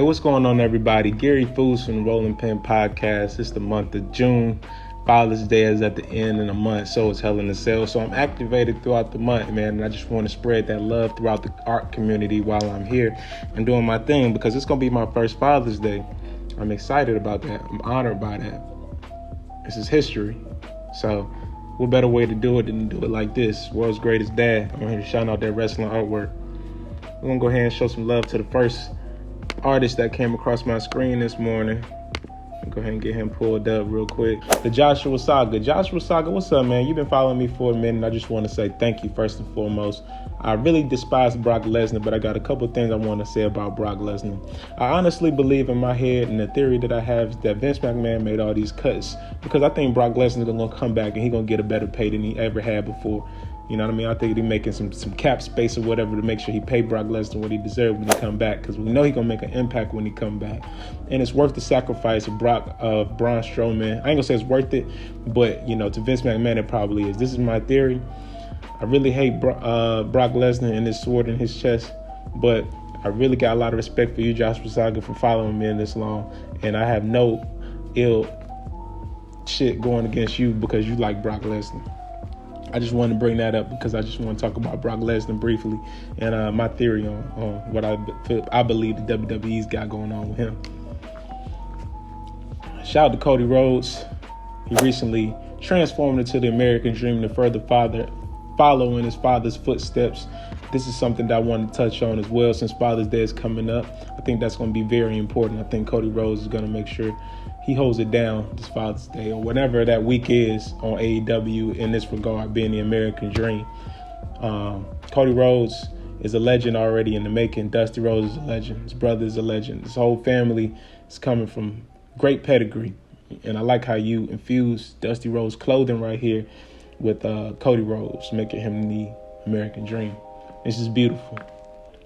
what's going on, everybody? Gary Foos from the Rolling Pin Podcast. It's the month of June. Father's Day is at the end of the month, so it's Hell in a Cell. So I'm activated throughout the month, man, and I just want to spread that love throughout the art community while I'm here and doing my thing, because it's going to be my first Father's Day. I'm excited about that. I'm honored by that. This is history. So what better way to do it than to do it like this? World's greatest dad. I'm here to shout out that wrestling artwork. We're going to go ahead and show some love to the first artist that came across my screen this morning. Go ahead and get him pulled up real quick. The Joshua Saga. Joshua Saga, what's up, man? You've been following me for a minute. I just want to say thank you first and foremost. I really despise Brock Lesnar, but I got a couple things I want to say about Brock Lesnar. I honestly believe in my head, and the theory that I have is that Vince McMahon made all these cuts because I think Brock Lesnar is going to come back and he's going to get a better pay than he ever had before. You know what I mean? I think he's making some cap space or whatever to make sure he pay Brock Lesnar what he deserves when he come back, because we know he's going to make an impact when he come back. And it's worth the sacrifice of Braun Strowman. I ain't going to say it's worth it, but, you know, to Vince McMahon, it probably is. This is my theory. I really hate Brock Lesnar and his sword in his chest, but I really got a lot of respect for you, Joshua Saga, for following me in this long. And I have no ill shit going against you because you like Brock Lesnar. I just wanted to bring that up because I just want to talk about Brock Lesnar briefly and my theory on what I believe the WWE's got going on with him. Shout out to Cody Rhodes. He recently transformed into the American Dream to further follow in his father's footsteps. This is something that I want to touch on as well, since Father's Day is coming up. I think that's going to be very important. I think Cody Rhodes is going to make sure he holds it down this Father's Day or whatever that week is on AEW in this regard, being the American Dream. Cody Rhodes is a legend already in the making. Dusty Rhodes is a legend. His brother is a legend. His whole family is coming from great pedigree. And I like how you infuse Dusty Rhodes' clothing right here with Cody Rhodes, making him the American Dream. This is beautiful.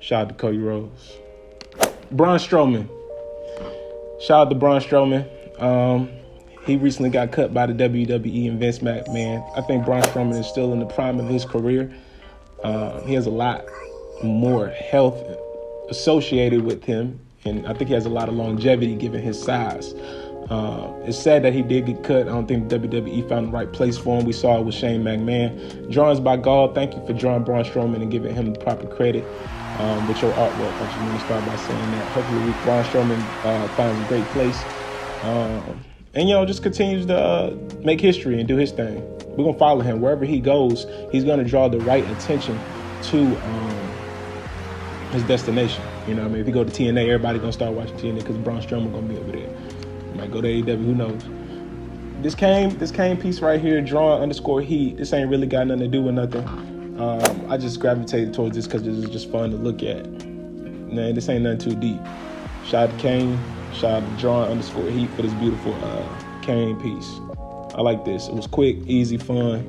Shout out to Cody Rhodes. Braun Strowman. Shout out to Braun Strowman. He recently got cut by the WWE and Vince McMahon. I think Braun Strowman is still in the prime of his career. He has a lot more health associated with him, and I think he has a lot of longevity given his size. It's sad that he did get cut. I don't think WWE found the right place for him. We saw it with Shane McMahon. Drawings by God. Thank you for drawing Braun Strowman and giving him the proper credit with your artwork. I just want to start by saying that. Hopefully Braun Strowman finds a great place. And, you know, just continues to make history and do his thing. We're going to follow him. Wherever he goes, he's going to draw the right attention to his destination. You know what I mean? If you go to TNA, everybody's going to start watching TNA because Braun Strowman going to be over there. Might go to AEW, who knows? This Kane piece right here, drawn_heat. This ain't really got nothing to do with nothing. I just gravitated towards this because this is just fun to look at. Man, this ain't nothing too deep. Shout out to Kane. Shout out to drawn_heat for this beautiful Kane piece. I like this. It was quick, easy, fun.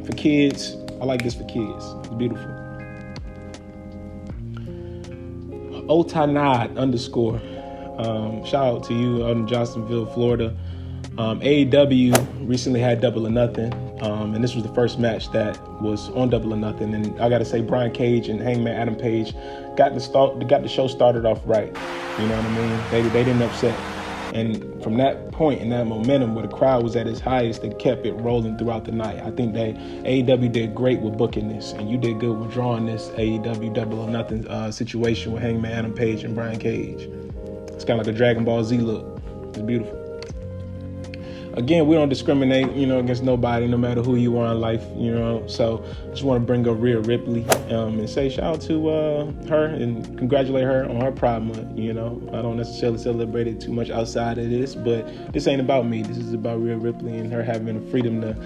For kids, I like this for kids. It's beautiful. Otanad_. Shout out to you out in Johnsonville, Florida. AEW recently had Double or Nothing, and this was the first match that was on Double or Nothing. And I got to say, Brian Cage and Hangman Adam Page got the show started off right. You know what I mean? They didn't upset. And from that point and that momentum where the crowd was at its highest, they kept it rolling throughout the night. I think that AEW did great with booking this, and you did good with drawing this AEW Double or Nothing situation with Hangman Adam Page and Brian Cage. It's kind of like a Dragon Ball Z look. It's beautiful. Again, we don't discriminate, you know, against nobody, no matter who you are in life, you know. So I just want to bring up Rhea Ripley and say shout out to her and congratulate her on her Pride Month, you know. I don't necessarily celebrate it too much outside of this, but this ain't about me. This is about Rhea Ripley and her having the freedom to,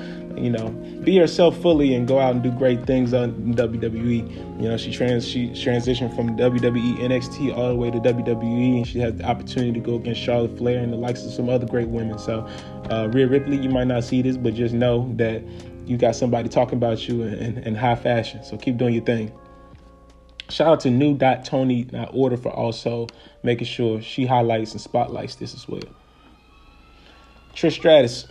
you know, be herself fully and go out and do great things on WWE. You know, she transitioned from WWE NXT all the way to WWE, and she has the opportunity to go against Charlotte Flair and the likes of some other great women. So Rhea Ripley, you might not see this, but just know that you got somebody talking about you in high fashion. So keep doing your thing. Shout out to new.tony.order for also making sure she highlights and spotlights this as well. Trish Stratus,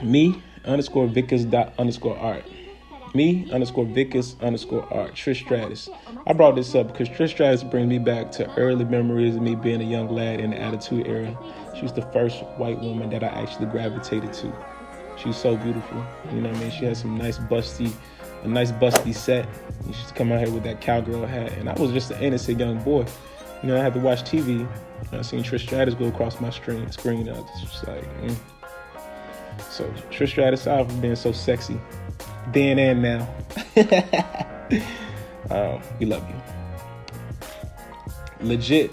me _Vickers _art. Me underscore Vicus underscore art. Trish Stratus. I brought this up because Trish Stratus brings me back to early memories of me being a young lad in the Attitude Era. She was the first white woman that I actually gravitated to. She's so beautiful. You know what I mean? She had some nice busty set. She used to come out here with that cowgirl hat. And I was just an innocent young boy. You know, I had to watch TV. And I seen Trish Stratus go across my screen. And I was just like, So Trish Stratus, out for being so sexy. Then and now. We love you. Legit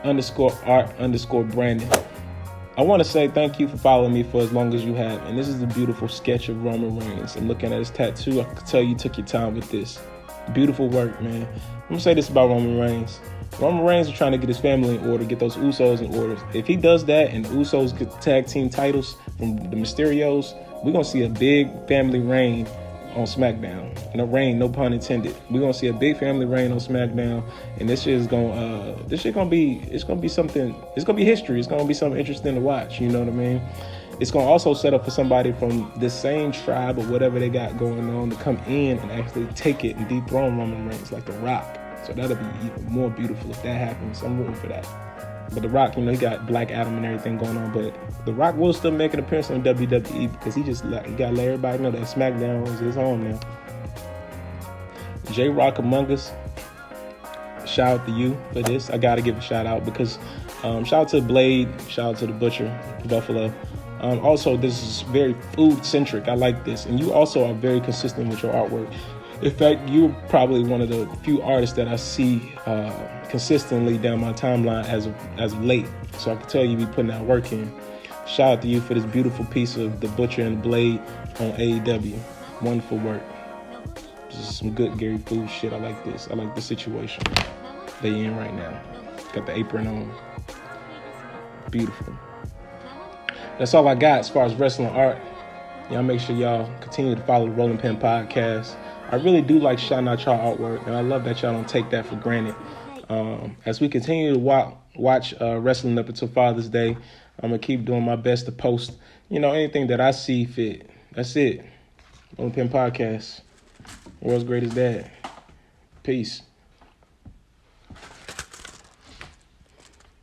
underscore art underscore Brandon. I want to say thank you for following me for as long as you have. And this is a beautiful sketch of Roman Reigns. And looking at his tattoo, I can tell you took your time with this. Beautiful work, man. I'm going to say this about Roman Reigns. Roman Reigns is trying to get his family in order, get those Usos in order. If he does that and the Usos get the tag team titles from the Mysterios, we're going to see a big family reign on SmackDown. No reign, no pun intended. We're going to see a big family reign on SmackDown. And this shit is going to be something, it's going to be history. It's going to be something interesting to watch. You know what I mean? It's going to also set up for somebody from the same tribe or whatever they got going on to come in and actually take it and dethrone Roman Reigns like The Rock. So that'll be even more beautiful if that happens. I'm rooting for that. But The Rock, you know, he got Black Adam and everything going on. But The Rock will still make an appearance on WWE because he got to let everybody know that SmackDown is his home now. J-Rock Among Us, shout out to you for this. I got to give a shout out because shout out to Blade, shout out to the Butcher, Buffalo. Also, this is very food-centric. I like this. And you also are very consistent with your artwork. In fact, you're probably one of the few artists that I see consistently down my timeline as of late. So I can tell you be putting that work in. Shout out to you for this beautiful piece of The Butcher and the Blade on AEW. Wonderful work. This is some good Gary Food shit. I like this. I like the situation they in right now. Got the apron on. Beautiful. That's all I got as far as wrestling art. Y'all make sure y'all continue to follow the Rolling Pin Podcast. I really do like shouting out y'all artwork, and I love that y'all don't take that for granted. As we continue to watch wrestling up until Father's Day, I'm going to keep doing my best to post, anything that I see fit. That's it. Rolling Pin Podcast. World's Greatest Dad. Peace.